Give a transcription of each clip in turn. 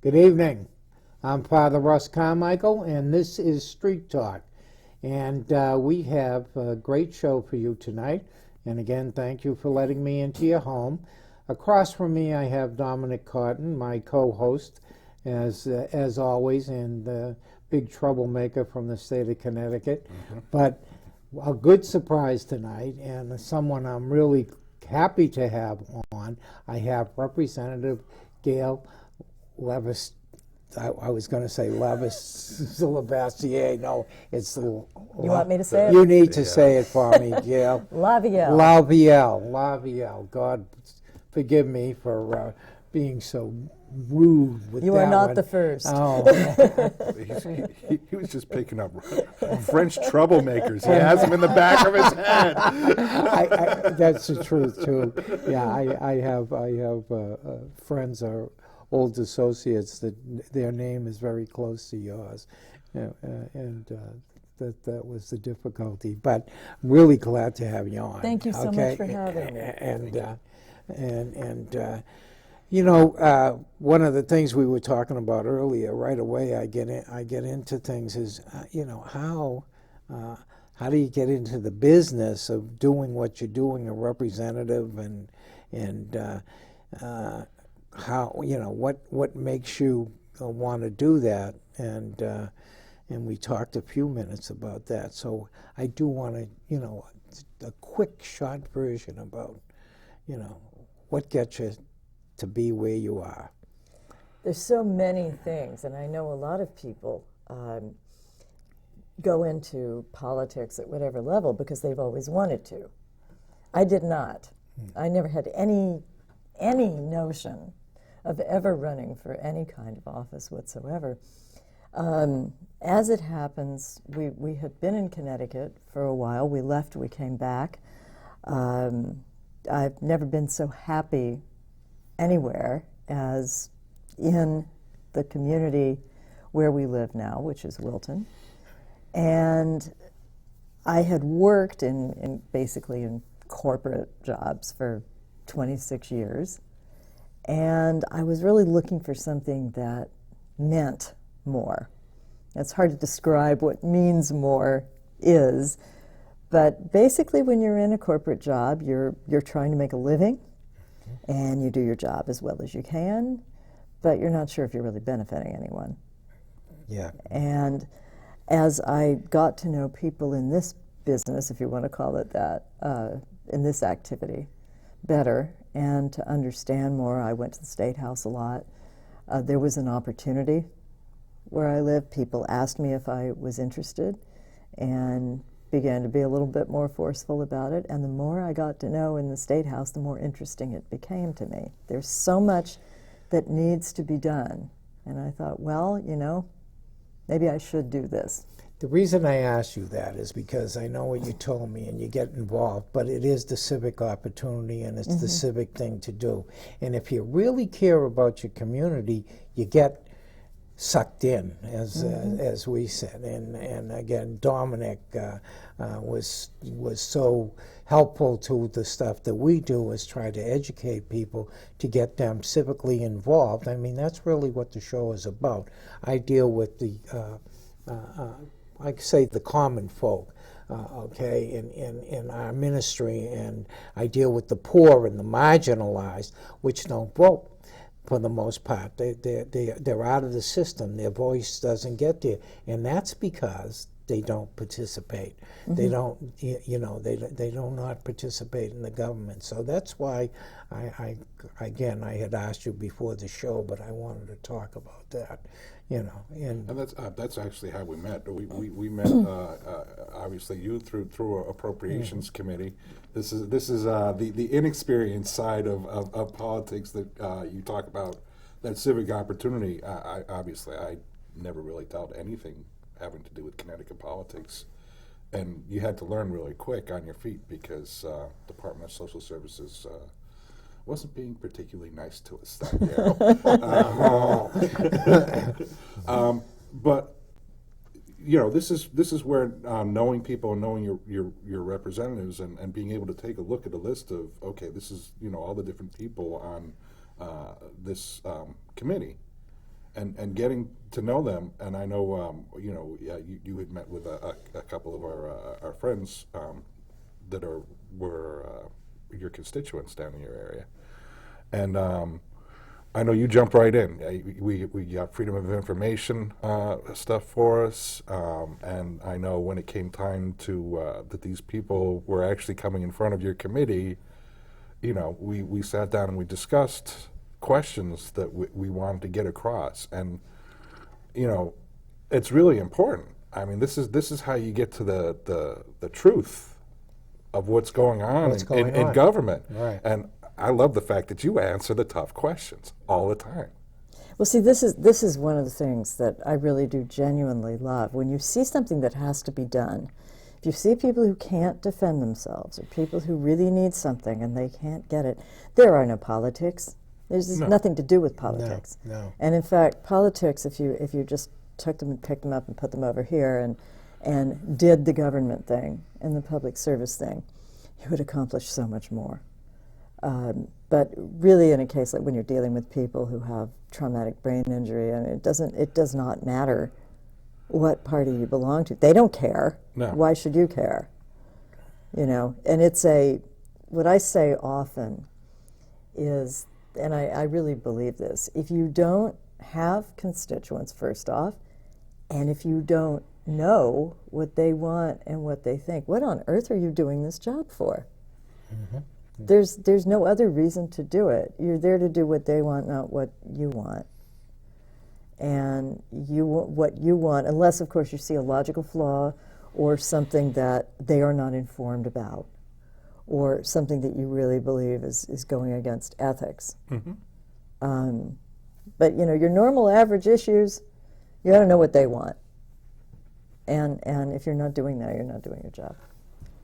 Good evening. I'm Father Russ Carmichael, and this is Street Talk. And we have a great show for you tonight. And again, thank you for letting me into your home. Across from me, I have Dominic Cotton, my co-host, as always, and the big troublemaker from the state of Connecticut. Mm-hmm. But a good surprise tonight, and someone I'm really happy to have on. I have Representative Gail Lavielle. I was going to say Lavielle. No, it's the. You want me to say it? You need to say it for me, Gail. Lavielle. God forgive me for being so rude with you that are not one. the first. Oh. he was just picking up French troublemakers. He has them in the back of his head. That's the truth too. Yeah, I have friends or old associates that their name is very close to yours, and that was the difficulty. But I'm really glad to have you on. Thank you so much for having me. And one of the things we were talking about earlier, right away, I get into things is, how do you get into the business of doing what you're doing, a representative, and how, what makes you want to do that, and we talked a few minutes about that. So I do want to, a quick short version about, what gets you to be where you are. There's so many things, and I know a lot of people go into politics at whatever level because they've always wanted to. I did not. I never had any notion of ever running for any kind of office whatsoever. As it happens, we had been in Connecticut for a while. We left, we came back. I've never been so happy anywhere as in the community where we live now, which is Wilton. And I had worked basically in corporate jobs for 26 years. And I was really looking for something that meant more. It's hard to describe what means more is, but basically when you're in a corporate job, you're trying to make a living, and you do your job as well as you can, but you're not sure if you're really benefiting anyone. Yeah. And as I got to know people in this business, if you want to call it that, in this activity, better, and to understand more, I went to the State House a lot. There was an opportunity where I live. People asked me if I was interested and began to be a little bit more forceful about it. And the more I got to know in the State House, the more interesting it became to me. There's so much that needs to be done. And I thought, well, maybe I should do this. The reason I asked you that is because I know what you told me and you get involved, but it is the civic opportunity and it's the civic thing to do. And if you really care about your community, you get sucked in, as we said. And again, Dominic was so helpful to the stuff that we do, is try to educate people to get them civically involved. I mean, that's really what the show is about. I deal with the I say the common folk, in our ministry, and I deal with the poor and the marginalized, which don't vote for the most part. They're out of the system. Their voice doesn't get there, and that's because they don't participate. They don't, they do not participate in the government. So that's why I had asked you before the show, but I wanted to talk about that. And that's actually how we met. We met obviously you through appropriations committee. This is the inexperienced side of politics that you talk about, that civic opportunity. I never really dealt anything having to do with Connecticut politics, and you had to learn really quick on your feet because Department of Social Services wasn't being particularly nice to us that year. But this is where knowing people and knowing your representatives and being able to take a look at a list of, okay, this is all the different people on this committee, and getting to know them. And I know, you had met with a couple of our friends that were your constituents down in your area, and I know you jumped right in. We got freedom of information stuff for us, and I know when it came time to that these people were actually coming in front of your committee, we sat down and we discussed questions that we wanted to get across, and it's really important. I mean, this is how you get to the truth of what's going on in government, right. And I love the fact that you answer the tough questions all the time. Well, see, this is one of the things that I really do genuinely love. When you see something that has to be done, if you see people who can't defend themselves or people who really need something and they can't get it, there are no politics. There's nothing to do with politics. No. And in fact, politics, if you just took them and picked them up and put them over here and did the government thing and the public service thing, you would accomplish so much more. But really, in a case like when you're dealing with people who have traumatic brain injury, I mean, it does not matter what party you belong to. They don't care. No. Why should you care? And it's what I say often is, and I really believe this, if you don't have constituents, first off, and if you don't know what they want and what they think, what on earth are you doing this job for? Mm-hmm. There's no other reason to do it. You're there to do what they want, not what you want. And what you want, unless, of course, you see a logical flaw or something that they are not informed about, or something that you really believe is going against ethics. Mm-hmm. But, your normal average issues, you ought to know what they want. And if you're not doing that, you're not doing your job.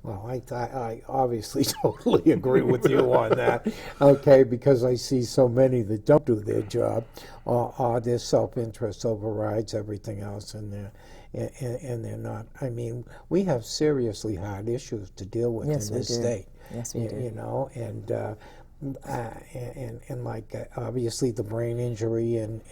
Well, I obviously totally agree with you on that, okay, because I see so many that don't do their job, or their self-interest overrides everything else, and they're not. I mean, we have seriously hard issues to deal with in this state. Yes, we do. And like obviously the brain injury and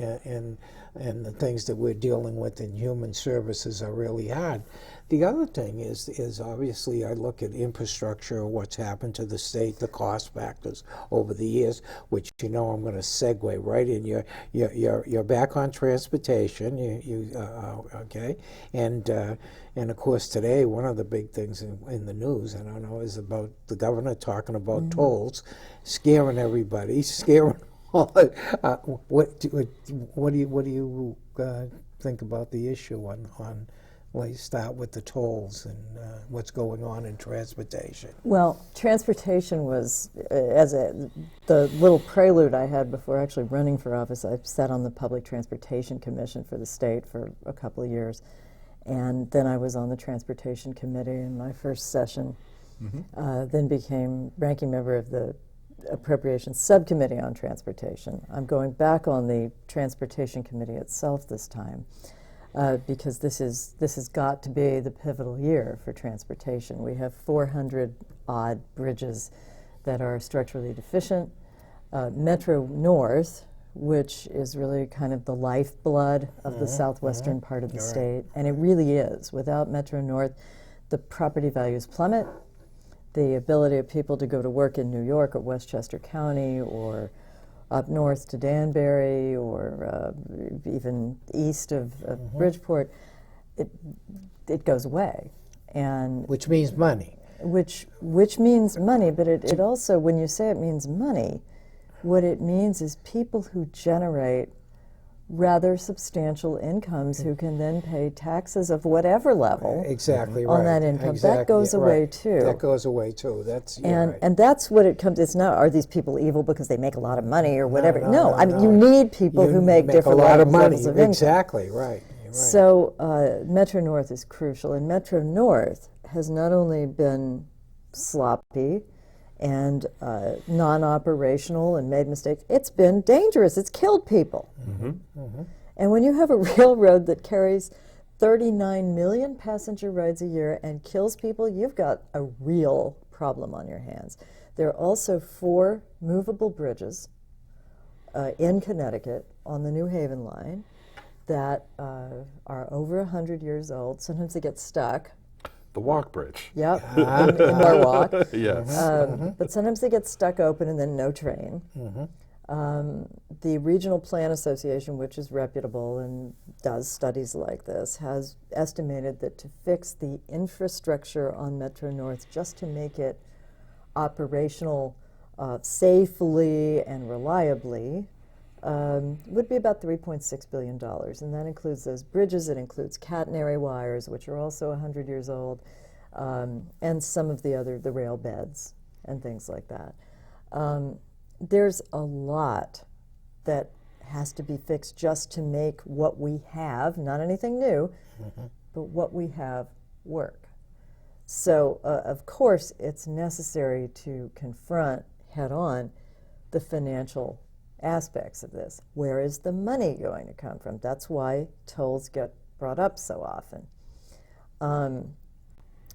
the things that we're dealing with in human services are really hard. The other thing is obviously I look at infrastructure, what's happened to the state, the cost factors over the years, which I'm going to segue right in. You're back on transportation, okay, and of course today one of the big things in the news, I don't know, is about the governor talking about tolls, scaring everybody, scaring all. What do you think about the issue on? Let's start with the tolls and what's going on in transportation. Well, transportation was, the little prelude I had before actually running for office, I sat on the Public Transportation Commission for the state for a couple of years. And then I was on the Transportation Committee in my first session, then became ranking member of the Appropriations Subcommittee on Transportation. I'm going back on the Transportation Committee itself this time. Because this has got to be the pivotal year for transportation. We have 400 odd bridges that are structurally deficient. Metro North, which is really kind of the lifeblood of the southwestern part of the state, and it really is. Without Metro North, the property values plummet. The ability of people to go to work in New York or Westchester County or up north to Danbury or even east of Bridgeport, it goes away. And which means money. Which means money, but it also, when you say it means money, what it means is people who generate rather substantial incomes who can then pay taxes of whatever level on that income. Exactly. That goes away too. That goes away too. That's and that's what it comes. It's not, are these people evil because they make a lot of money or whatever? No, I mean, you need people who make different levels of income. Exactly, right. You're right. So Metro North is crucial, and Metro North has not only been sloppy and non-operational and made mistakes, it's been dangerous. It's killed people. And when you have a railroad that carries 39 million passenger rides a year and kills people, you've got a real problem on your hands. There are also 4 movable bridges in Connecticut on the New Haven line that are over 100 years old. Sometimes they get stuck. The walk bridge. Yep, in Norwalk. Yes. But sometimes they get stuck open and then no train. The Regional Plan Association, which is reputable and does studies like this, has estimated that to fix the infrastructure on Metro North, just to make it operational safely and reliably, would be about $3.6 billion. And that includes those bridges, it includes catenary wires, which are also 100 years old, and some of the rail beds and things like that. There's a lot that has to be fixed just to make what we have, not anything new, but what we have work. So, of course, it's necessary to confront head-on the financial aspects of this. Where is the money going to come from? That's why tolls get brought up so often.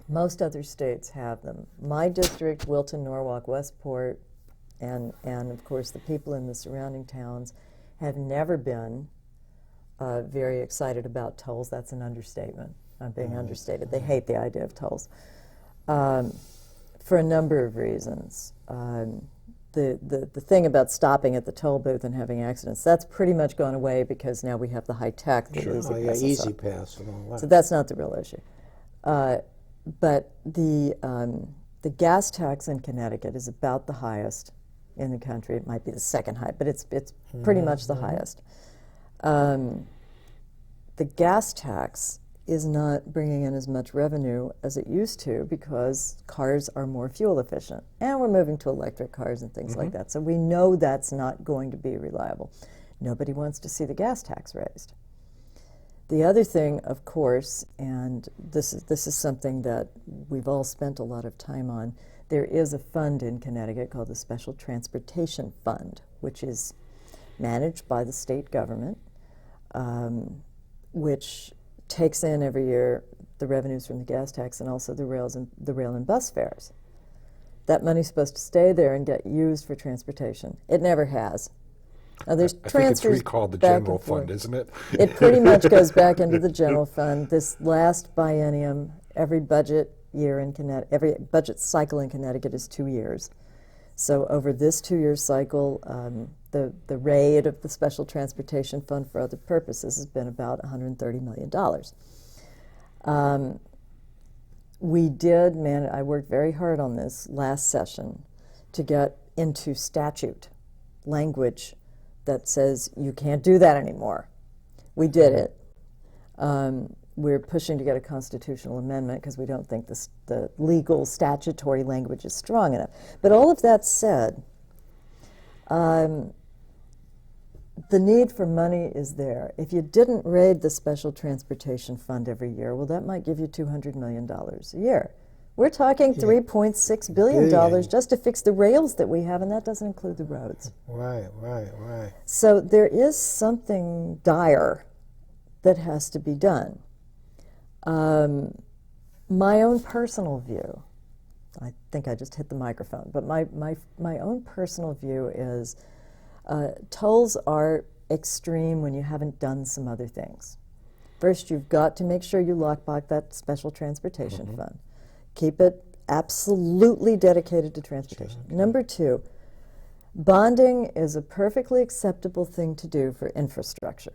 Most other states have them. My district, Wilton, Norwalk, Westport, and of course the people in the surrounding towns have never been very excited about tolls. That's an understatement. I'm being understated. They hate the idea of tolls for a number of reasons. The thing about stopping at the toll booth and having accidents, that's pretty much gone away because now we have the high tech, the Easy Pass and all that. So that's not the real issue. But the gas tax in Connecticut is about the highest in the country. It might be the second high, but it's pretty much the highest. The gas tax is not bringing in as much revenue as it used to because cars are more fuel efficient. And we're moving to electric cars and things like that. So we know that's not going to be reliable. Nobody wants to see the gas tax raised. The other thing, of course, and this is something that we've all spent a lot of time on, there is a fund in Connecticut called the Special Transportation Fund, which is managed by the state government, which takes in every year the revenues from the gas tax and also the rail and bus fares. That money's supposed to stay there and get used for transportation. It never has. Now, there's I think transfers it's recalled the back general and forth. fund, isn't it? It pretty much goes back into the general fund. This last biennium, every budget year in Connecticut, every budget cycle in Connecticut is 2 years. So over this 2-year cycle, the rate of the Special Transportation Fund for other purposes has been about $130 million. I worked very hard on this last session to get into statute language that says you can't do that anymore. We did it. We're pushing to get a constitutional amendment because we don't think the legal statutory language is strong enough. But all of that said, the need for money is there. If you didn't raid the Special Transportation Fund every year, well, that might give you $200 million a year. We're talking $3.6 billion just to fix the rails that we have, and that doesn't include the roads. Right. So there is something dire that has to be done. My own personal view, I think I just hit the microphone, but my own personal view is tolls are extreme when you haven't done some other things. First, you've got to make sure you lockbox that Special Transportation Fund. Keep it absolutely dedicated to transportation. Number 2, bonding is a perfectly acceptable thing to do for infrastructure.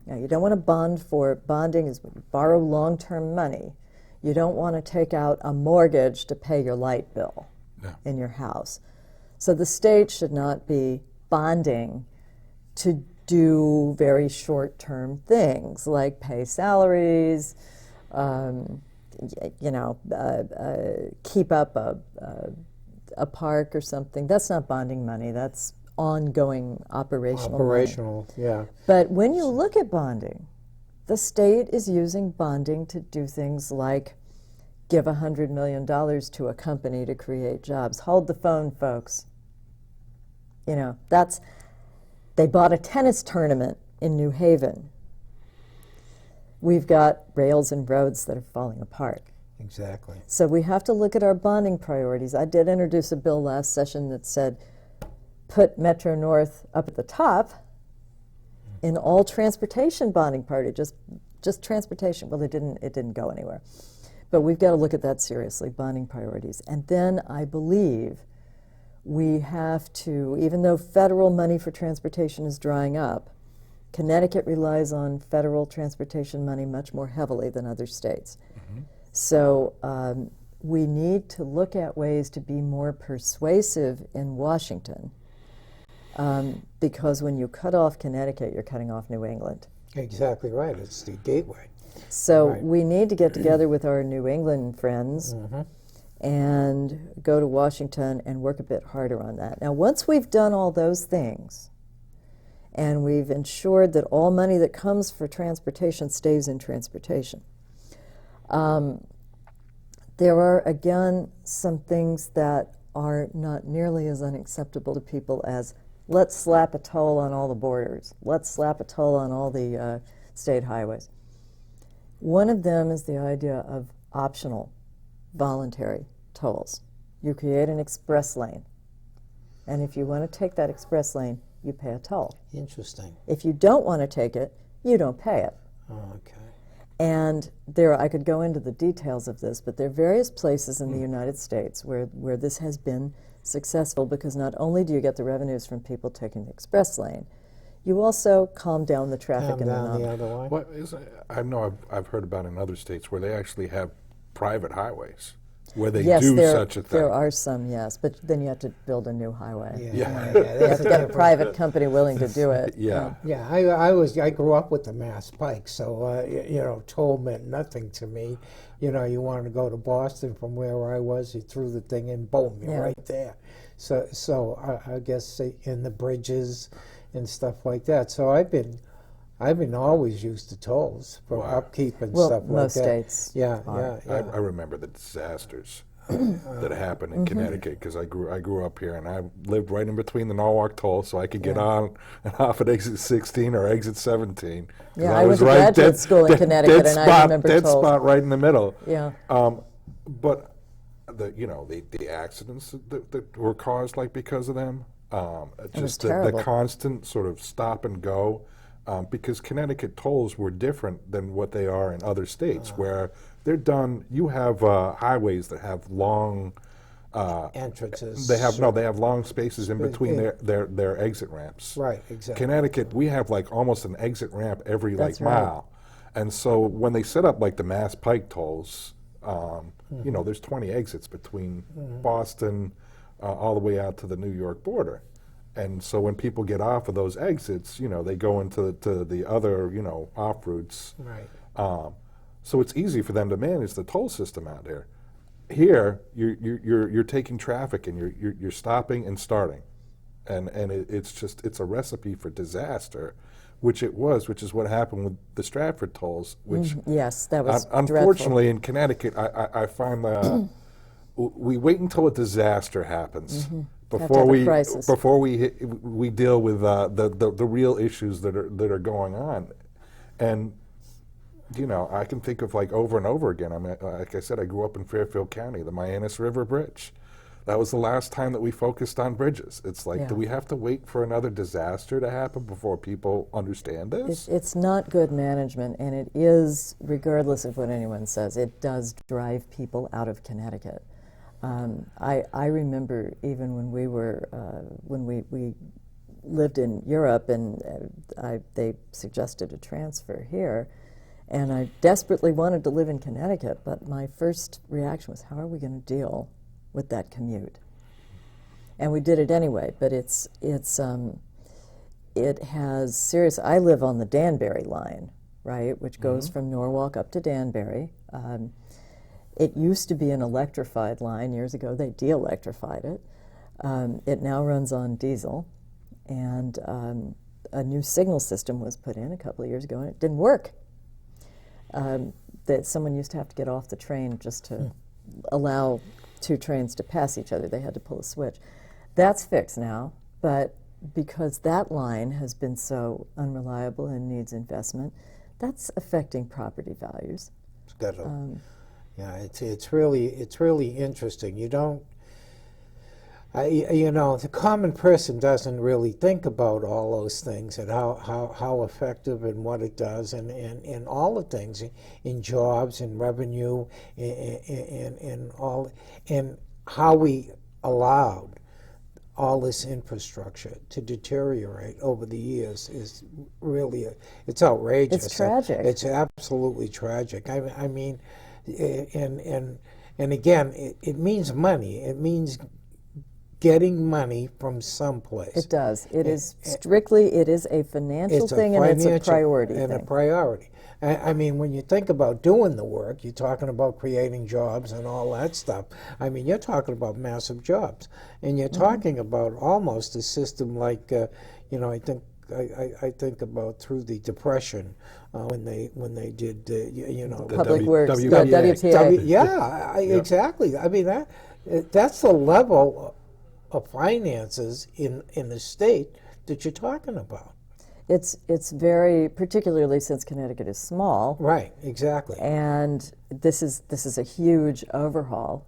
Now, you don't want to bond for, bonding is when you borrow long-term money. You don't want to take out a mortgage to pay your light bill in your house. So the state should not be bonding to do very short-term things like pay salaries, keep up a park or something. That's not bonding money. That's ongoing operational money. Yeah. But when you look at bonding, the state is using bonding to do things like give $100 million to a company to create jobs. Hold the phone, folks. They bought a tennis tournament in New Haven. We've got rails and roads that are falling apart. Exactly. So we have to look at our bonding priorities. I did introduce a bill last session that said put Metro North up at the top, in all transportation bonding party, just transportation. Well, it didn't go anywhere. But we've got to look at that seriously, bonding priorities. And then I believe we have to, even though federal money for transportation is drying up, Connecticut relies on federal transportation money much more heavily than other states. So we need to look at ways to be more persuasive in Washington, because when you cut off Connecticut, you're cutting off New England. Exactly right. It's the gateway. So Right. we need to get together with our New England friends and go to Washington and work a bit harder on that. Now, once we've done all those things, and we've ensured that all money that comes for transportation stays in transportation, there are, again, some things that are not nearly as unacceptable to people as, let's slap a toll on all the borders, let's slap a toll on all the state highways. One of them is the idea of optional, voluntary tolls. You create an express lane, and if you want to take that express lane, you pay a toll. Interesting. If you don't want to take it, you don't pay it. Oh, okay. And I could go into the details of this, but there are various places in the United States where this has been successful, because not only do you get the revenues from people taking the express lane, you also calm down the traffic Come in the down the non. other way. What is? I know I've heard about in other states where they actually have private highways where they Yes, do there, such a thing. there are some, yes, but then you have to build a new highway. Yeah. You that's have to get a different- private company willing to do it. Yeah. Yeah, I grew up with the Mass Pike, so toll meant nothing to me. You know, you wanted to go to Boston from where I was, you threw the thing in, boom, you're Yeah. right there. So I guess in the bridges and stuff like that. So I've been always used to tolls for Wow. upkeep and Well, stuff like most that. states Yeah, are. yeah, I remember the disasters that happened in Connecticut, because I grew up here and I lived right in between the Norwalk toll, so I could get on and off at exit 16 or exit 17. 'Cause Yeah, I went to graduate school in Connecticut, and I remember dead tolls. spot right in the middle. Yeah. But the accidents that were caused because of them, just the terrible. constant sort of stop and go, because Connecticut tolls were different than what they are in other states, where they're done. You have highways that have long entrances. They have long spaces in between their exit ramps. Right, exactly. Connecticut, we have like almost an exit ramp every That's like right. mile, and so when they set up like the Mass Pike tolls, there's 20 exits between Boston all the way out to the New York border, and so when people get off of those exits, they go into the other off routes. Right. So it's easy for them to manage the toll system out there. Here, you're taking traffic and you're stopping and starting, and it's a recipe for disaster, which is what happened with the Stratford tolls, which Yes, that was unfortunately in Connecticut, I find we wait until a disaster happens before have a crisis. we deal with the real issues that are going on, and I can think of like over and over again. I mean, like I said, I grew up in Fairfield County, the Mianus River Bridge. That was the last time that we focused on bridges. It's like, do we have to wait for another disaster to happen before people understand this? It's not good management, and it is, regardless of what anyone says, it does drive people out of Connecticut. I remember even when we lived in Europe, and they suggested a transfer here, and I desperately wanted to live in Connecticut, but my first reaction was, how are we going to deal with that commute? And we did it anyway, but it has serious. I live on the Danbury line, right, which goes from Norwalk up to Danbury. It used to be an electrified line years ago. They de-electrified it. It now runs on diesel, and a new signal system was put in a couple of years ago, and it didn't work. That someone used to have to get off the train just to allow two trains to pass each other. They had to pull a switch. That's fixed now, but because that line has been so unreliable and needs investment, that's affecting property values. Yeah, it's really interesting. You don't. The common person doesn't really think about all those things and how effective and what it does and all the things in jobs and revenue and all, and how we allowed all this infrastructure to deteriorate over the years is really, it's outrageous. It's tragic. It's absolutely tragic. I mean, and again, it means money. It means getting money from someplace. It does. It is strictly, it is a financial thing, and it's a priority thing. A priority. I mean, when you think about doing the work, you're talking about creating jobs and all that stuff. I mean, you're talking about massive jobs, and you're talking about almost a system like, I think about through the Depression when they did, The Public Works, WPA. Exactly. I mean that's the level of finances in the state that you're talking about. It's very, particularly since Connecticut is small. Right, exactly. And this is a huge overhaul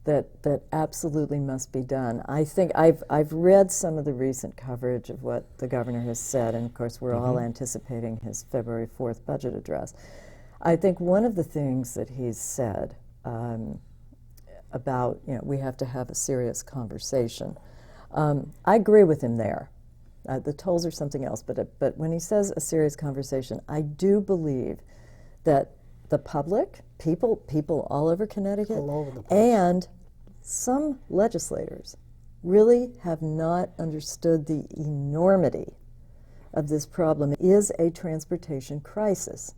that absolutely must be done. I think I've read some of the recent coverage of what the governor has said, and of course we're all anticipating his February 4th budget address. I think one of the things that he's said about, we have to have a serious conversation. I agree with him there. The tolls are something else, but when he says a serious conversation, I do believe that the public, people all over Connecticut, all over the place, and some legislators really have not understood the enormity of this problem. It is a transportation crisis.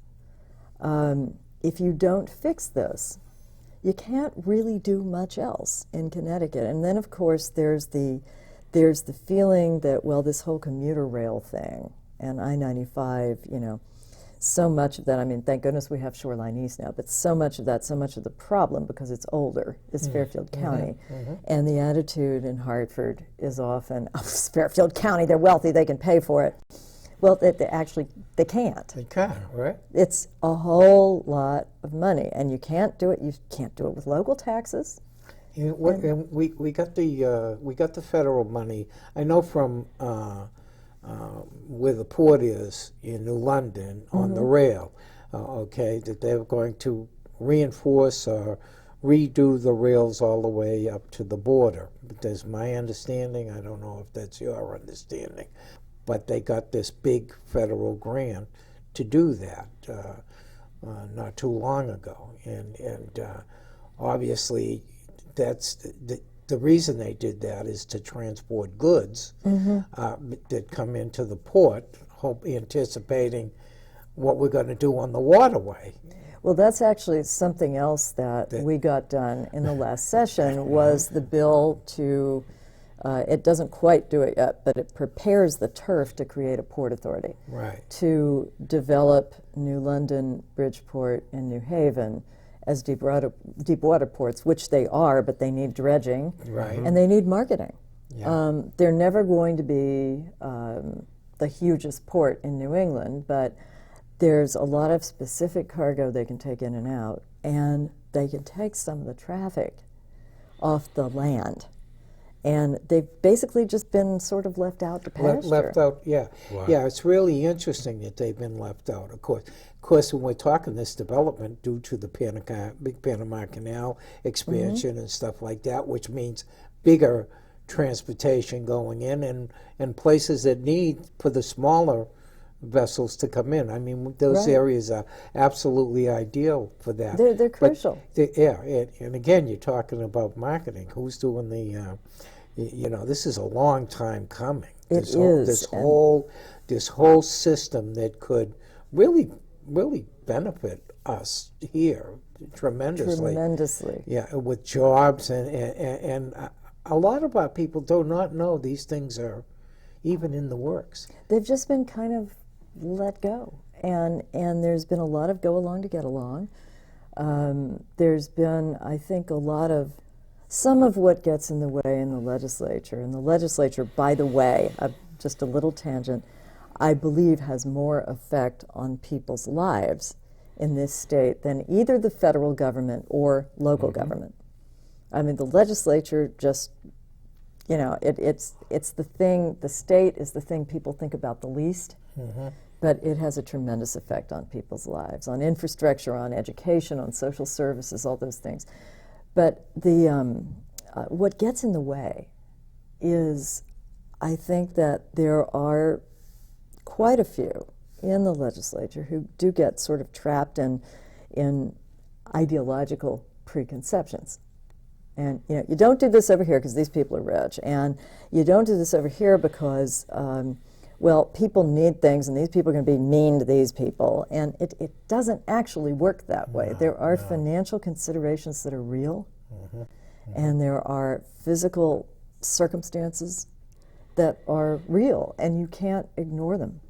If you don't fix this, you can't really do much else in Connecticut. And then, of course, there's the feeling that, well, this whole commuter rail thing and I-95, so much of that, I mean, thank goodness we have Shoreline East now, but so much of the problem, because it's older, is Fairfield County. And the attitude in Hartford is often, oh, it's Fairfield County, they're wealthy, they can pay for it. Well, they can't. They can't, right? It's a whole lot of money, and you can't do it with local taxes. And we got the federal money. I know from where the port is in New London on the rail, that they're going to reinforce or redo the rails all the way up to the border. But that's my understanding. I don't know if that's your understanding, but they got this big federal grant to do that not too long ago, and obviously. That's the reason they did that is to transport goods that come into the port, anticipating what we're going to do on the waterway. Well, that's actually something else that we got done in the last session was the bill to, it doesn't quite do it yet, but it prepares the turf to create a port authority. Right. To develop New London, Bridgeport, and New Haven as deep water ports, which they are, but they need dredging, right, and they need marketing. Yeah. They're never going to be the hugest port in New England, but there's a lot of specific cargo they can take in and out, and they can take some of the traffic off the land. And they've basically just been sort of left out to pasture. Left out, yeah. Wow. Yeah, it's really interesting that they've been left out, of course. Of course, when we're talking this development due to the big Panama Canal expansion and stuff like that, which means bigger transportation going in and places that need for the smaller vessels to come in. I mean, those areas are absolutely ideal for that. They're crucial. And again, you're talking about marketing. Who's doing the, this is a long time coming. This whole system that could really benefit us here tremendously. Tremendously. Yeah, with jobs and a lot of our people do not know these things are even in the works. They've just been kind of let go, and there's been a lot of go along to get along. There's been, I think, some of what gets in the way in the legislature. And the legislature, by the way, just a little tangent, I believe has more effect on people's lives in this state than either the federal government or local government. I mean, the legislature just, you know, it's the thing, the state is the thing people think about the least, but it has a tremendous effect on people's lives, on infrastructure, on education, on social services, all those things. But what gets in the way is, I think that there are quite a few in the legislature who do get sort of trapped in ideological preconceptions. And you know, you don't do this over here because these people are rich, and you don't do this over here because, well, people need things, and these people are going to be mean to these people. And it doesn't actually work that way. There are financial considerations that are real, and there are physical circumstances that are real, and you can't ignore them.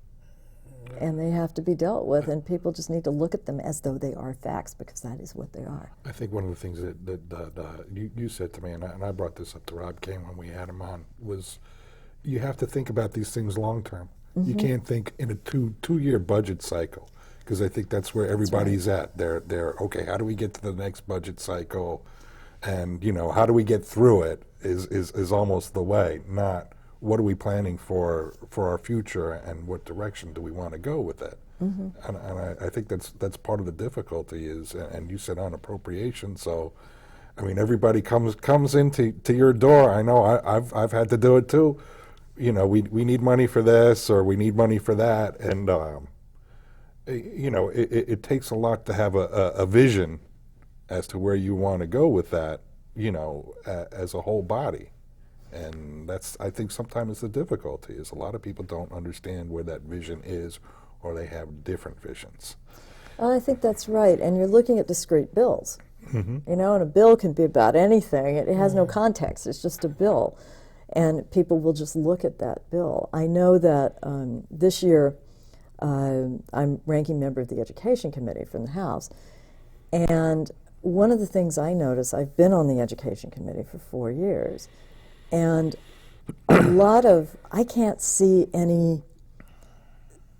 And they have to be dealt with, and people just need to look at them as though they are facts, because that is what they are. I think one of the things that you said to me, and I brought this up to Rob Kane when we had him on, was you have to think about these things long term. You can't think in a two-year budget cycle, because I think that's where everybody's at. They're okay, how do we get to the next budget cycle, and you know, how do we get through it is almost the way, not what are we planning for our future, and what direction do we want to go with it? And I think that's part of the difficulty is, and you said on appropriation, so I mean, everybody comes into your door. I know I've had to do it too. You know, we need money for this, or we need money for that, and you know, it takes a lot to have a vision as to where you want to go with that, you know, as a whole body. And that's, I think, sometimes the difficulty is a lot of people don't understand where that vision is, or they have different visions. I think that's right. And you're looking at discrete bills. You know, and a bill can be about anything. It has no context. It's just a bill. And people will just look at that bill. I know that this year I'm ranking member of the Education Committee from the House. And one of the things I notice, I've been on the Education Committee for 4 years, and a lot of, I can't see any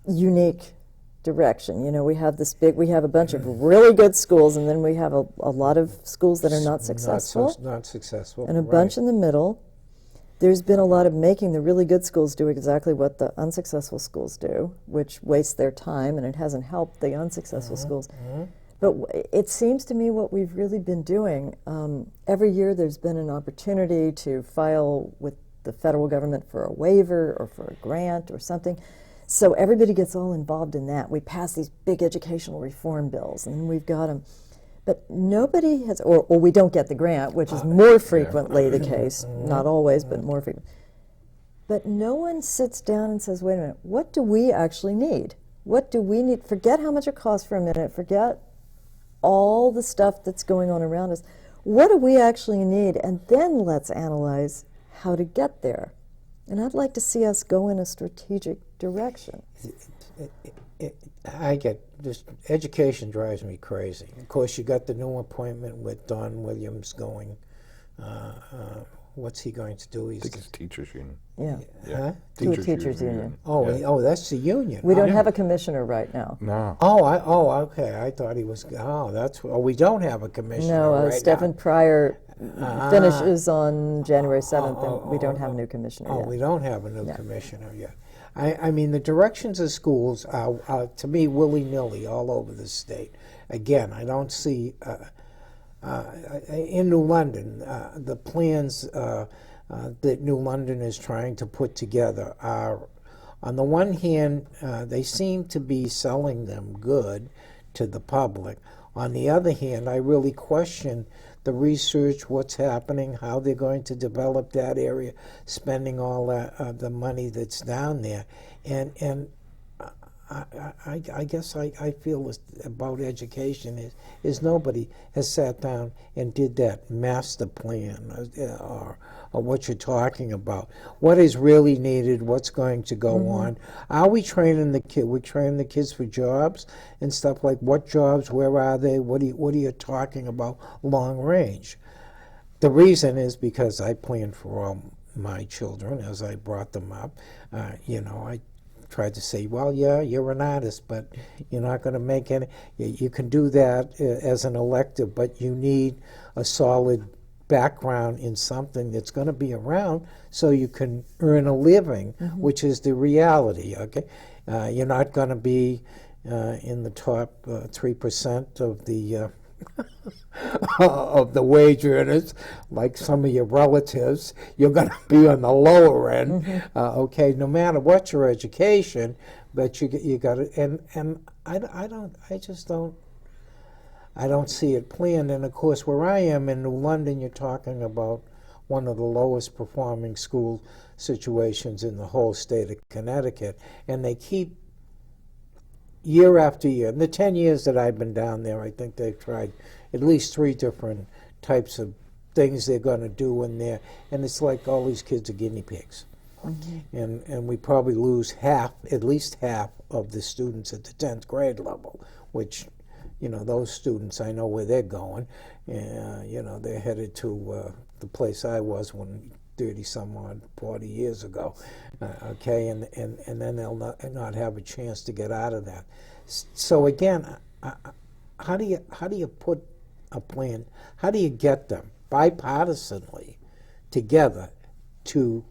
unique direction. You know, we have a bunch of really good schools, and then we have a lot of schools that are not successful. Not successful. And a bunch in the middle. There's been a lot of making the really good schools do exactly what the unsuccessful schools do, which waste their time, and it hasn't helped the unsuccessful schools. But it seems to me what we've really been doing, every year there's been an opportunity to file with the federal government for a waiver or for a grant or something. So everybody gets all involved in that. We pass these big educational reform bills, and then we've got them. But nobody has, or we don't get the grant, which is more frequently the case, not always, but more frequent. But no one sits down and says, wait a minute, what do we actually need? What do we need? Forget how much it costs for a minute, forget all the stuff that's going on around us. What do we actually need? And then let's analyze how to get there. And I'd like to see us go in a strategic direction. I get this, education drives me crazy. Of course, you got the new appointment with Don Williams going. What's he going to do? I think it's teachers union. Yeah. Huh? To a teachers union. Oh, that's the union. We don't have a commissioner right now. No. Okay. I thought he was. We don't have a commissioner. No, right Stephen now. Pryor finishes on January 7th, and we don't have a new commissioner yet. We don't have a new commissioner yet. I mean, the directions of schools are to me, willy-nilly all over the state. Again, I don't see, in New London, the plans that New London is trying to put together are, on the one hand, they seem to be selling them good to the public. On the other hand, I really question the research, what's happening, how they're going to develop that area, spending all that, the money that's down there. And I guess I feel about education is nobody has sat down and did that master plan or what you're talking about. What is really needed, what's going to go on. Are we training the kid? We're training the kids for jobs and stuff like what jobs, where are they, what are you talking about long range? The reason is because I planned for all my children as I brought them up. I tried to say, well, yeah, you're an artist, but you're not going to make any. You can do that as an elective, but you need a solid background in something that's going to be around so you can earn a living, which is the reality, okay? You're not going to be in the top 3% of the of the wage earners, like some of your relatives. You're going to be on the lower end, okay, no matter what your education, but you got to, and I don't see it planned. And of course, where I am in New London, you're talking about one of the lowest performing school situations in the whole state of Connecticut, and they keep year after year. In the 10 years that I've been down there, I think they've tried at least 3 different types of things they're going to do in there, and it's like all these kids are guinea pigs. And we probably lose at least half of the students at the 10th grade level, which, those students, I know where they're going. They're headed to the place I was when 40 years ago, okay, and then they'll not have a chance to get out of that. So again, how do you put a plan? How do you get them bipartisanly together to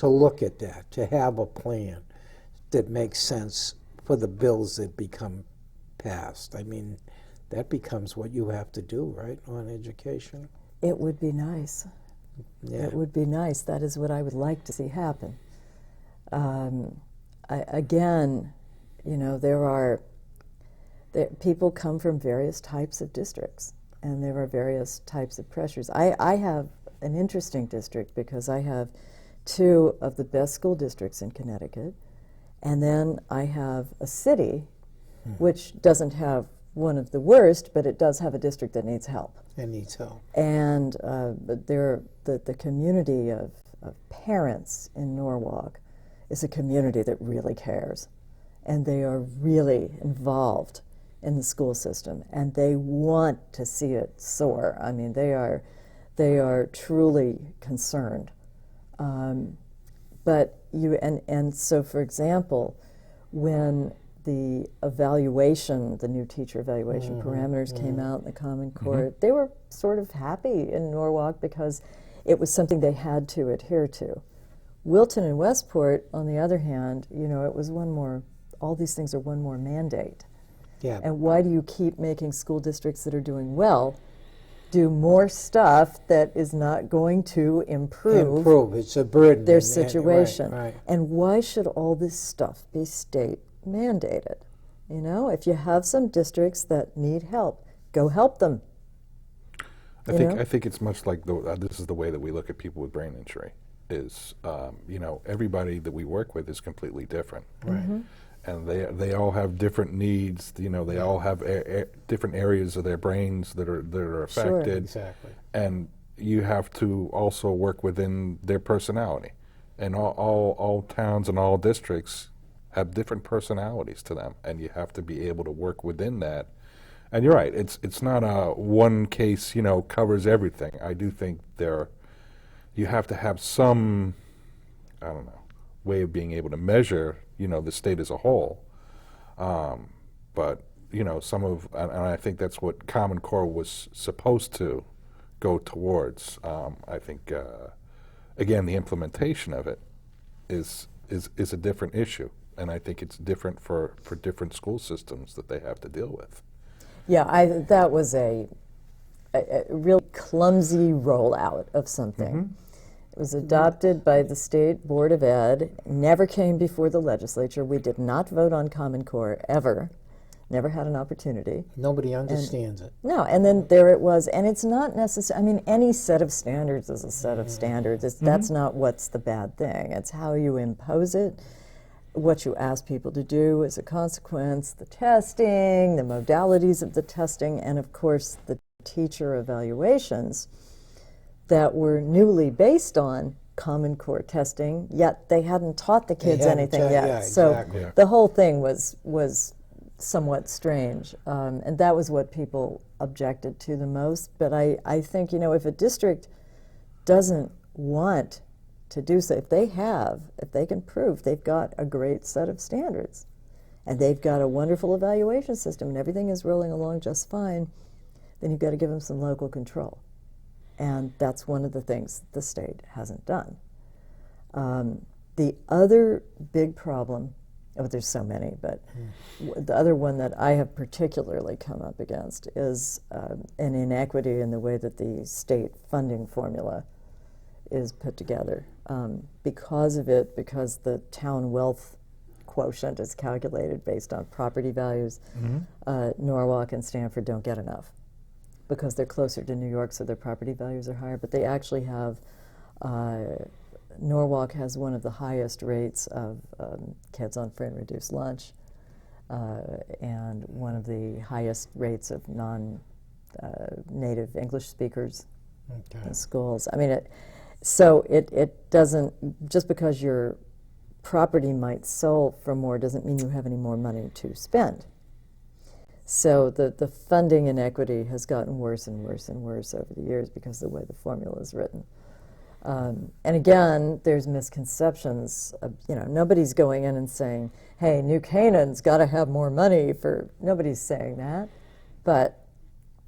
look at that, to have a plan that makes sense for the bills that become passed? I mean, that becomes what you have to do, right, on education? It would be nice. Yeah. It would be nice. That is what I would like to see happen. People come from various types of districts, and there are various types of pressures. I have an interesting district because I have 2 of the best school districts in Connecticut, and then I have a city which doesn't have one of the worst, but it does have a district that needs help. It needs help. And the community of parents in Norwalk is a community that really cares, and they are really involved in the school system, and they want to see it soar. I mean, they are truly concerned. So, for example, when the new teacher evaluation parameters came out in the Common Core, they were sort of happy in Norwalk because it was something they had to adhere to. Wilton and Westport, on the other hand, it was all these things are one more mandate. Yeah. And why do you keep making school districts that are doing well do more stuff that is not going to improve It's a burden. their situation? Right. And why should all this stuff be state mandated? If you have some districts that need help, go help them. I think it's much like this is the way that we look at people with brain injury. Is everybody that we work with is completely different, Right. And they all have different needs. They all have different areas of their brains that are affected. Sure. Exactly. And you have to also work within their personality. And all towns and all districts have different personalities to them, and you have to be able to work within that. And you're right, it's not a one case, covers everything. I do think you have to have some, way of being able to measure, the state as a whole. But, and I think that's what Common Core was supposed to go towards. I think, again, the implementation of it is a different issue. And I think it's different for different school systems that they have to deal with. Yeah, that was a real clumsy rollout of something. It was adopted by the State Board of Ed, never came before the legislature. We did not vote on Common Core, ever. Never had an opportunity. Nobody understands it. No, and then there it was. And it's not necessary. I mean, any set of standards is a set of standards. That's not what's the bad thing. It's how you impose it, what you ask people to do as a consequence, the testing, the modalities of the testing, and of course the teacher evaluations that were newly based on Common Core testing, yet they hadn't taught the kids anything yet. Yeah, so exactly. the whole thing was somewhat strange, and that was what people objected to the most. But I think, if a district doesn't want to do so, if they can prove they've got a great set of standards and they've got a wonderful evaluation system and everything is rolling along just fine, then you've got to give them some local control. And that's one of the things the state hasn't done. The other big problem, oh, there's so many, but the other one that I have particularly come up against is an inequity in the way that the state funding formula is put together. Because the town wealth quotient is calculated based on property values, Norwalk and Stamford don't get enough because they're closer to New York, so their property values are higher, but they actually have Norwalk has one of the highest rates of kids on free and reduced lunch, and one of the highest rates of non-native English speakers in schools. I mean, it doesn't, just because your property might sell for more doesn't mean you have any more money to spend. So the funding inequity has gotten worse and worse and worse over the years because of the way the formula is written. And again, there's misconceptions. Nobody's going in and saying, hey, New Canaan's got to have more money for, nobody's saying that. But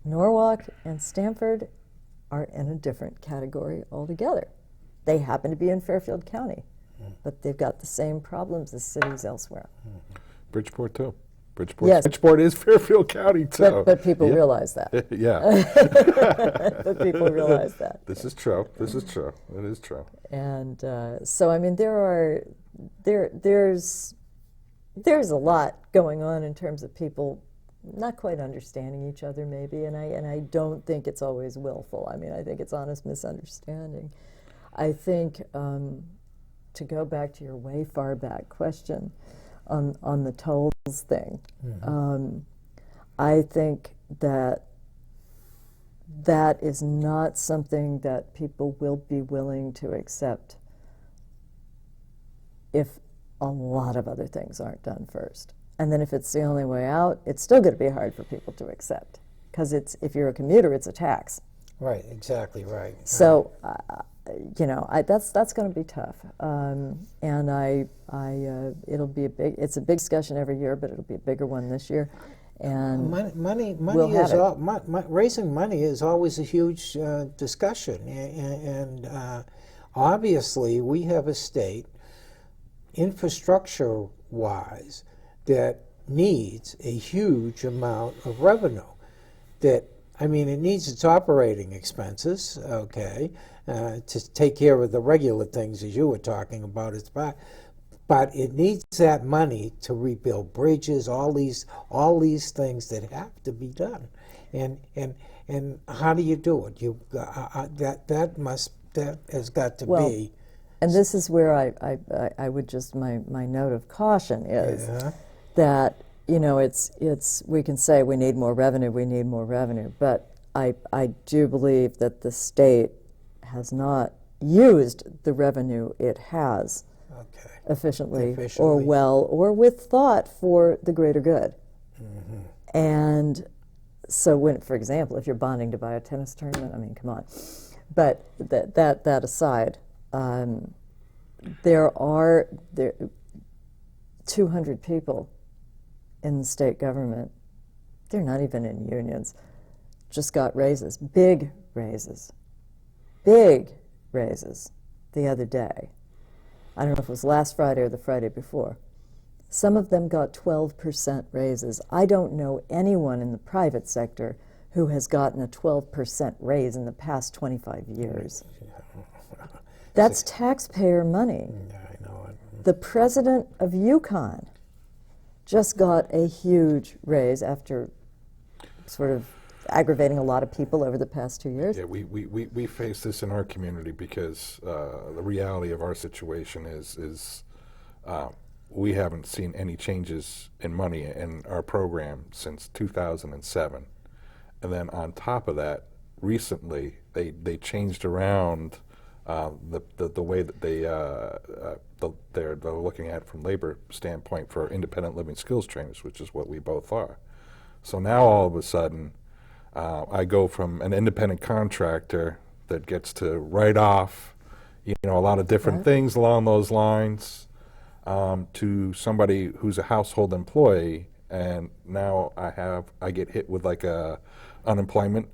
Norwalk and Stamford are in a different category altogether. They happen to be in Fairfield County, but they've got the same problems as cities elsewhere. Bridgeport, too. Yes. Bridgeport is Fairfield County, too. But people realize that. Yeah. But people realize that. This is true. This is true. It is true. And so, I mean, there's a lot going on in terms of people not quite understanding each other, maybe, and I don't think it's always willful. I mean, I think it's honest misunderstanding. I think, to go back to your way far back question on the tolls thing, I think that is not something that people will be willing to accept if a lot of other things aren't done first. And then if it's the only way out, it's still going to be hard for people to accept, because if you're a commuter, it's a tax. Right, exactly right. So, that's going to be tough. And it's a big discussion every year, but it'll be a bigger one this year. And money we'll is have it. Raising money is always a huge discussion, and obviously we have a state, infrastructure-wise, that needs a huge amount of revenue. It needs its operating expenses, okay, to take care of the regular things as you were talking about. But it needs that money to rebuild bridges, all these things that have to be done, and how do you do it? That has got to be. And this is where I would just my note of caution is that it's we can say we need more revenue, but I do believe that the state has not used the revenue it has efficiently or well or with thought for the greater good. And so when, for example, if you're bonding to buy a tennis tournament, I mean, come on. But that aside, there are 200 people in the state government. They're not even in unions. Just got raises, big raises the other day. I don't know if it was last Friday or the Friday before. Some of them got 12% raises. I don't know anyone in the private sector who has gotten a 12% raise in the past 25 years. That's taxpayer money. I know it. The president of UConn just got a huge raise after sort of aggravating a lot of people over the past 2 years. Yeah, we face this in our community because the reality of our situation is we haven't seen any changes in money in our program since 2007. And then on top of that, recently they changed around the way that they're looking at it from labor standpoint for independent living skills trainers, which is what we both are. So now all of a sudden, I go from an independent contractor that gets to write off, a lot of different things along those lines, to somebody who's a household employee, and now I get hit with like a unemployment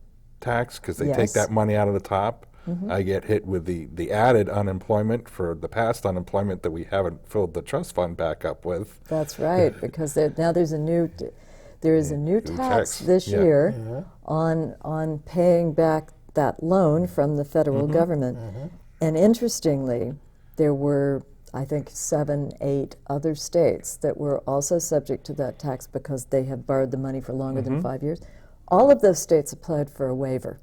tax because they take Yes. that money out of the top. I get hit with the added unemployment for the past unemployment that we haven't filled the trust fund back up with. That's right, because now there is a new tax tax, this yeah. year on paying back that loan from the federal government. And interestingly, there were, I think, 7, 8 other states that were also subject to that tax because they have borrowed the money for longer than 5 years. All of those states applied for a waiver.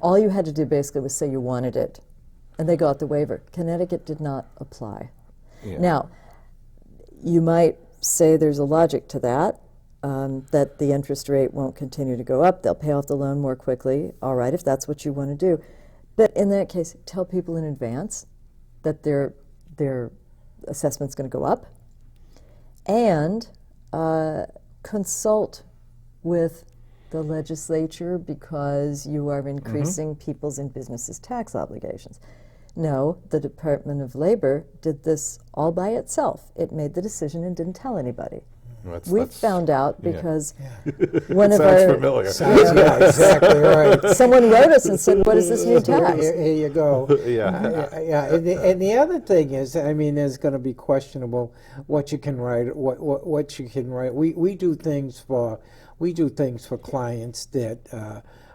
All you had to do basically was say you wanted it, and they got the waiver. Connecticut did not apply. Yeah. Now, you might say there's a logic to that, that the interest rate won't continue to go up. They'll pay off the loan more quickly. All right, if that's what you want to do. But in that case, tell people in advance that their assessment's going to go up, and consult with the legislature because you are increasing people's and businesses' tax obligations. No, the Department of Labor did this all by itself. It made the decision and didn't tell anybody. We found out because one of Sounds our familiar. Yeah, exactly right. someone wrote us and said, "What is this new tax?" Here you go. Yeah. Yeah. And the other thing is, I mean, there's going to be questionable what you can write, what you can write. We do things for clients that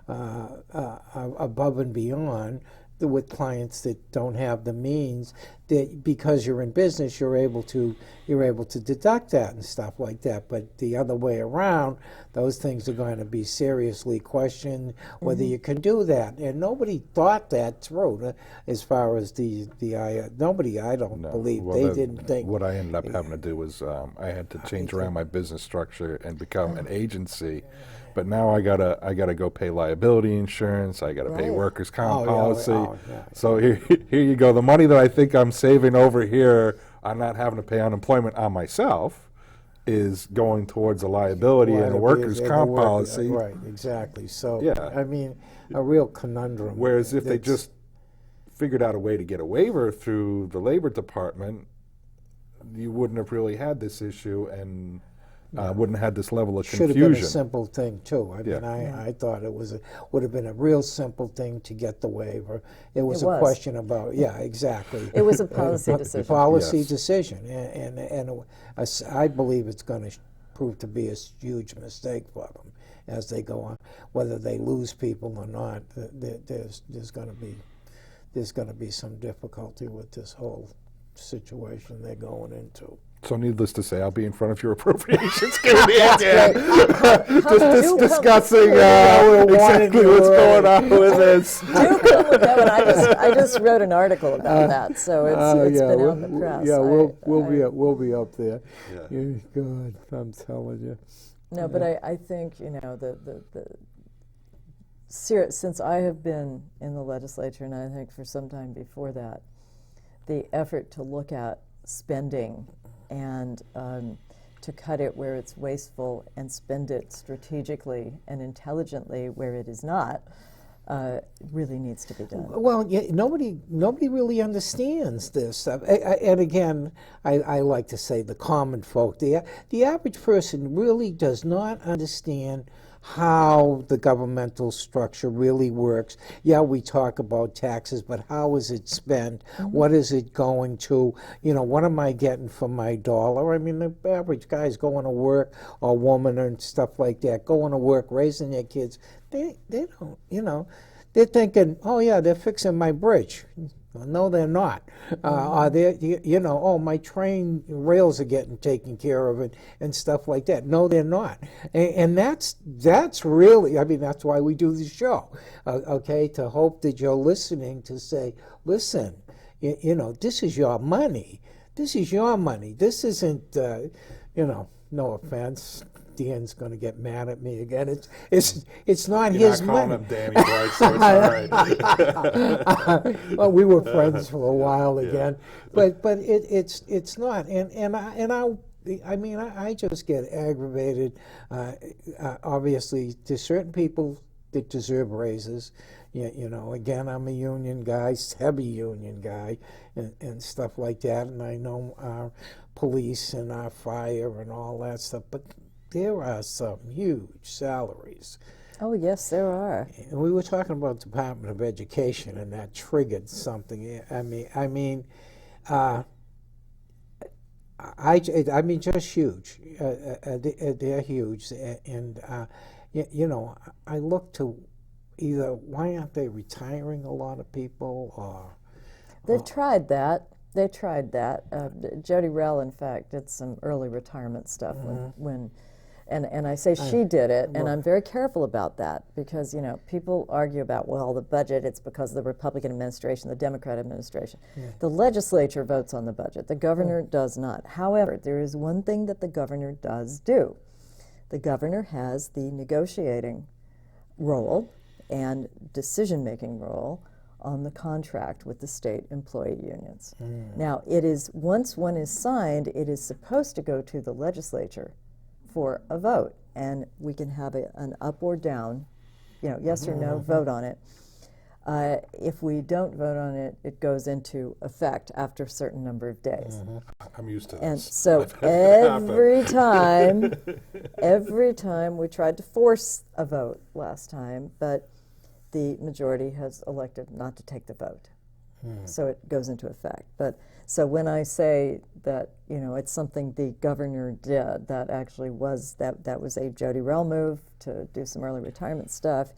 are above and beyond with clients that don't have the means. That because you're in business, you're able to deduct that and stuff like that. But the other way around, those things are going to be seriously questioned whether you can do that. And nobody thought that through. As far as nobody, I don't believe they didn't think. What I ended up having to do was I had to change around my business structure and become an agency. But now I gotta go pay liability insurance. I gotta pay workers' comp policy. So here you go. The money that I think I'm saving over here, I'm not having to pay unemployment on myself, is going towards a liability and a workers' comp policy. Right, exactly. So Yeah. I mean, a real conundrum. Whereas if they just figured out a way to get a waiver through the Labor Department, you wouldn't have really had this issue and wouldn't have had this level of confusion. Should have been a simple thing too. I mean, Yeah. I thought it would have been a real simple thing to get the waiver. It was It a was. question about exactly. It was a policy decision. Policy Yes. decision, and I believe it's going to prove to be a huge mistake for them as they go on. Whether they lose people or not, there's going to be some difficulty with this whole situation they're going into. So needless to say, I'll be in front of your appropriations committee again, discussing exactly what's going on with this. Do come with that one. I just wrote an article about that, so it's been out in the press. Yeah, we'll be up there. Yeah. God, I'm telling you. No, but I think since I have been in the legislature, and I think for some time before that, the effort to look at spending and to cut it where it's wasteful and spend it strategically and intelligently where it is not really needs to be done. Well, nobody really understands this stuff. And again, I like to say the common folk, the average person really does not understand how the governmental structure really works. Yeah, we talk about taxes, but how is it spent? What is it going to? What am I getting for my dollar? I mean, the average guy's going to work, or woman and stuff like that, going to work, raising their kids. They don't, they're thinking, oh yeah, they're fixing my bridge. No, they're not. Are they? Oh, my train rails are getting taken care of, and stuff like that. No, they're not. And that's really. I mean, that's why we do the show. Okay, to hope that you're listening to say, listen, this is your money. This is your money. This isn't. No offense. Dan's going to get mad at me again. It's not You're his not calling money. him Danny Boy, so it's all right. Well, we were friends for a while again, but it's not. I just get aggravated. Obviously, there's certain people that deserve raises. Again, I'm a union guy, heavy union guy, and stuff like that. And I know our police and our fire and all that stuff, but there are some huge salaries Oh, yes, there are. And we were talking about Department of Education, and that triggered something. I mean, just huge. They're huge, and I look to either why aren't they retiring a lot of people, or They've tried that. They tried that. Jody Rell, in fact, did some early retirement stuff and I say she did it, and I'm very careful about that because, people argue about, well, the budget, it's because of the Republican administration, the Democrat administration. The legislature votes on the budget. The governor does not. However, there is one thing that the governor does do. The governor has the negotiating role and decision-making role on the contract with the state employee unions. Now, it is, once one is signed, it is supposed to go to the legislature for a vote, and we can have an up or down, yes or no, vote on it. If we don't vote on it, it goes into effect after a certain number of days. I'm used to this. And so every time we tried to force a vote last time, but the majority has elected not to take the vote. So it goes into effect. But so when I say that, it's something the governor did, that actually was, that was a Jody Rell move to do some early retirement stuff.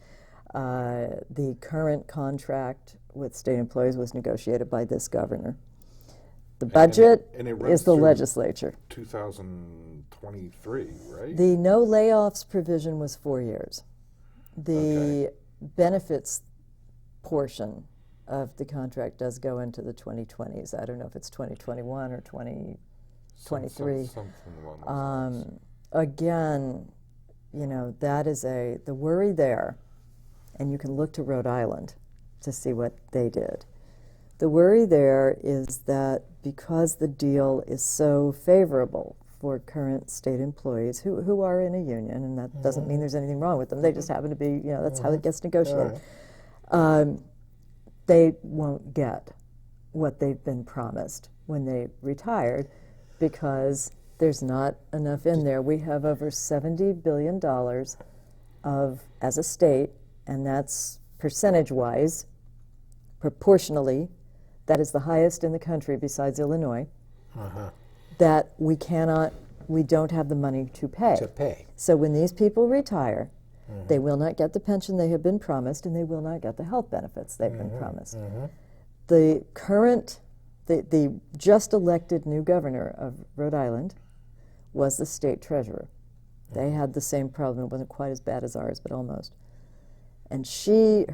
The current contract with state employees was negotiated by this governor. The budget is the legislature. 2023, right? The no layoffs provision was 4 years. The benefits portion of the contract does go into the 2020s. I don't know if it's 2021 or 2023. Something along those lines. Again, that is the worry there, and you can look to Rhode Island to see what they did. The worry there is that because the deal is so favorable for current state employees who are in a union, and that doesn't mean there's anything wrong with them, they just happen to be, that's how it gets negotiated. They won't get what they've been promised when they retired because there's not enough in there. We have over $70 billion as a state, and that's percentage-wise, proportionally, that is the highest in the country besides Illinois, that we don't have the money to pay. So when these people retire, they will not get the pension they have been promised, and they will not get the health benefits they've been promised. The just elected new governor of Rhode Island was the state treasurer. They had the same problem. It wasn't quite as bad as ours, but almost. And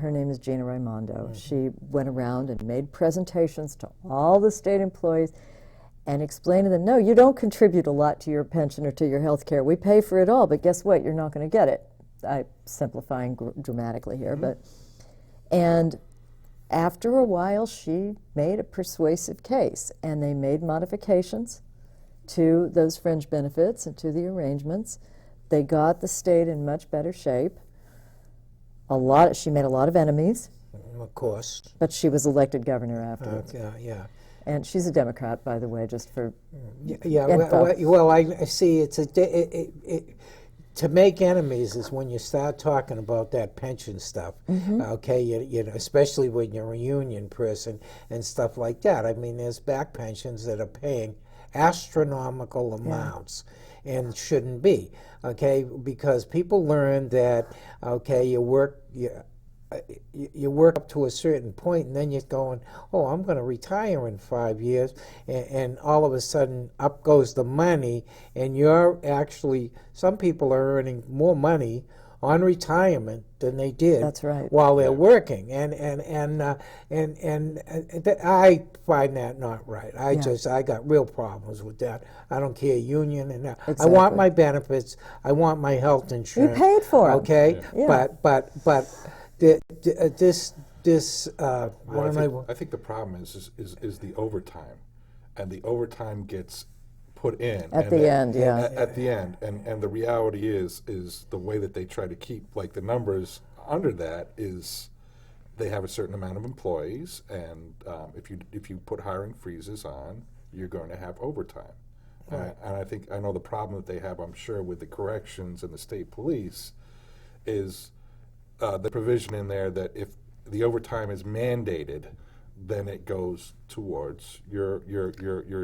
her name is Gina Raimondo. She went around and made presentations to all the state employees and explained to them, no, you don't contribute a lot to your pension or to your health care. We pay for it all, but guess what? You're not going to get it. I'm simplifying dramatically here, and after a while, she made a persuasive case, and they made modifications to those fringe benefits and to the arrangements. They got the state in much better shape. She made a lot of enemies. Of course. But she was elected governor afterwards. Yeah. And she's a Democrat, by the way, just for Well, I see. To make enemies is when you start talking about that pension stuff, okay? Especially when you're a union person and stuff like that. I mean, there's back pensions that are paying astronomical amounts and shouldn't be, okay? Because people learn that, okay, you work up to a certain point, and then you're going, oh, I'm going to retire in 5 years, and all of a sudden up goes the money, and some people are earning more money on retirement than they did. That's right. While they're working, and I find that not right. I got real problems with that. I don't care union and that. Exactly. I want my benefits. I want my health insurance. You paid for it. Okay, but this I think the problem is the overtime, and the overtime gets put in at the end. At the end, and the reality is the way that they try to keep the numbers under that is they have a certain amount of employees, and if you put hiring freezes on, you're going to have overtime. Right. And I know the problem that they have, I'm sure, with the corrections and the state police is the provision in there that if the overtime is mandated, then it goes towards your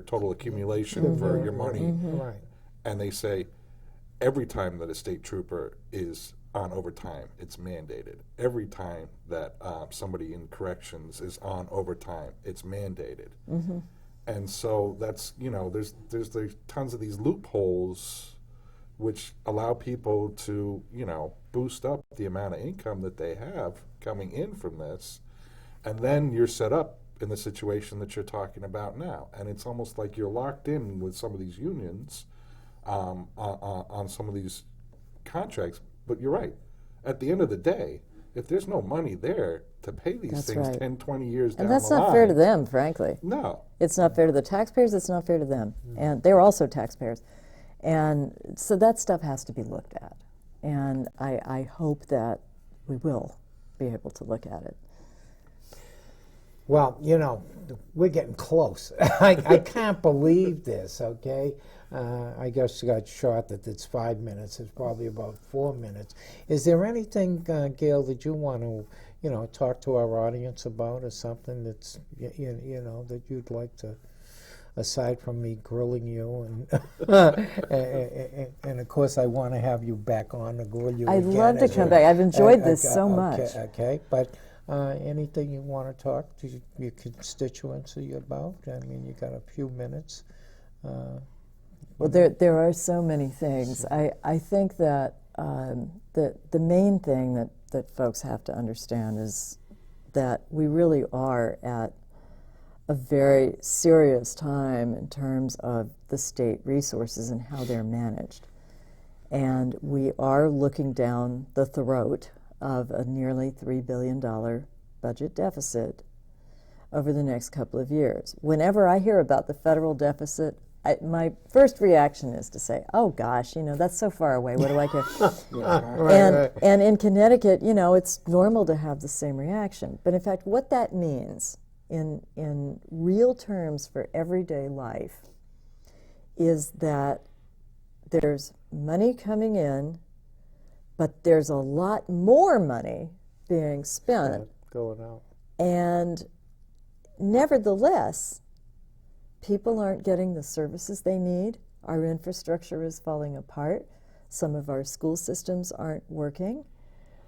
total accumulation for your money. Right. And they say every time that a state trooper is on overtime, it's mandated. Every time that somebody in corrections is on overtime, it's mandated. And so that's, there's tons of these loopholes which allow people to, boost up the amount of income that they have coming in from this. And then you're set up in the situation that you're talking about now. And it's almost like you're locked in with some of these unions on some of these contracts. But you're right. At the end of the day, if there's no money there to pay these That's things right. 10, 20 years down And the line. that's not fair to them, frankly. No. It's not fair to the taxpayers, it's not fair to them. And they're also taxpayers. And so that stuff has to be looked at. And I hope that we will be able to look at it. Well, we're getting close. I can't believe this, okay? I guess you got shot that it's 5 minutes. It's probably about 4 minutes. Is there anything, Gail, that you want to, talk to our audience about, or something that's, that you'd like to, aside from me grilling you, and of course I want to have you back on to grill you I'd again. love to come back. I've enjoyed this so much. Okay, but anything you want to talk to your constituency about? I mean, you got a few minutes. Well, there are so many things. I think that the main thing that folks have to understand is that we really are at a very serious time in terms of the state resources and how they're managed. And we are looking down the throat of a nearly $3 billion budget deficit over the next couple of years. Whenever I hear about the federal deficit, my first reaction is to say, oh gosh, that's so far away, what do I care? And in Connecticut, it's normal to have the same reaction. But in fact, what that means in real terms for everyday life is that there's money coming in, but there's a lot more money being spent. Going out. And nevertheless, people aren't getting the services they need. Our infrastructure is falling apart. Some of our school systems aren't working.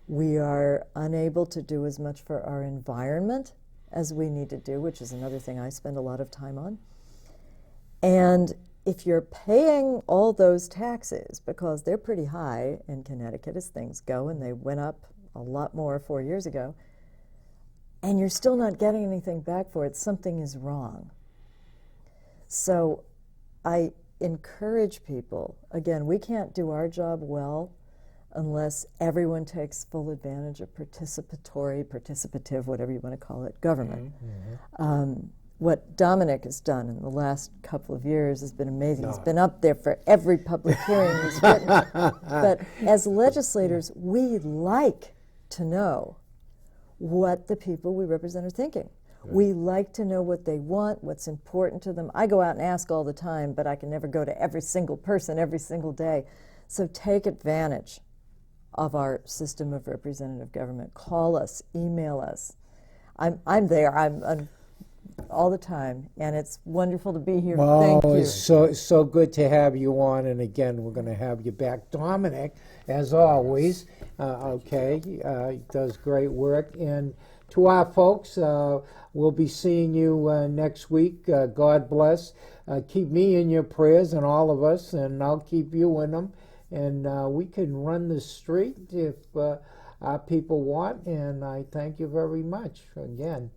We are unable to do as much for our environment as we need to do, which is another thing I spend a lot of time on. And if you're paying all those taxes, because they're pretty high in Connecticut as things go, and they went up a lot more 4 years ago, and you're still not getting anything back for it, something is wrong. So I encourage people, again, we can't do our job well unless everyone takes full advantage of participative, whatever you want to call it, government. What Dominic has done in the last couple of years has been amazing. He's been up there for every public hearing he's written. But as legislators, we like to know what the people we represent are thinking. We like to know what they want, what's important to them. I go out and ask all the time, but I can never go to every single person every single day. So take advantage of our system of representative government. Call us, email us. I'm there. I'm all the time, and it's wonderful to be here. Thank you. It's so good to have you on, and again, we're going to have you back. Dominic, as always, he does great work. And to our folks, we'll be seeing you next week. God bless. Keep me in your prayers, and all of us, and I'll keep you in them. And we can run the street if our people want, and I thank you very much. Again,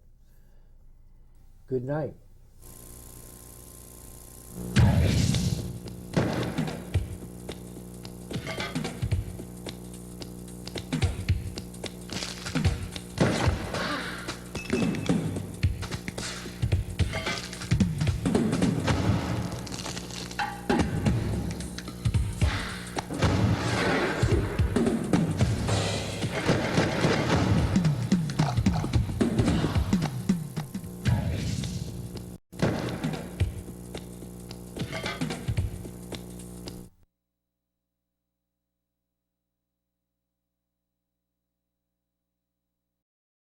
good night.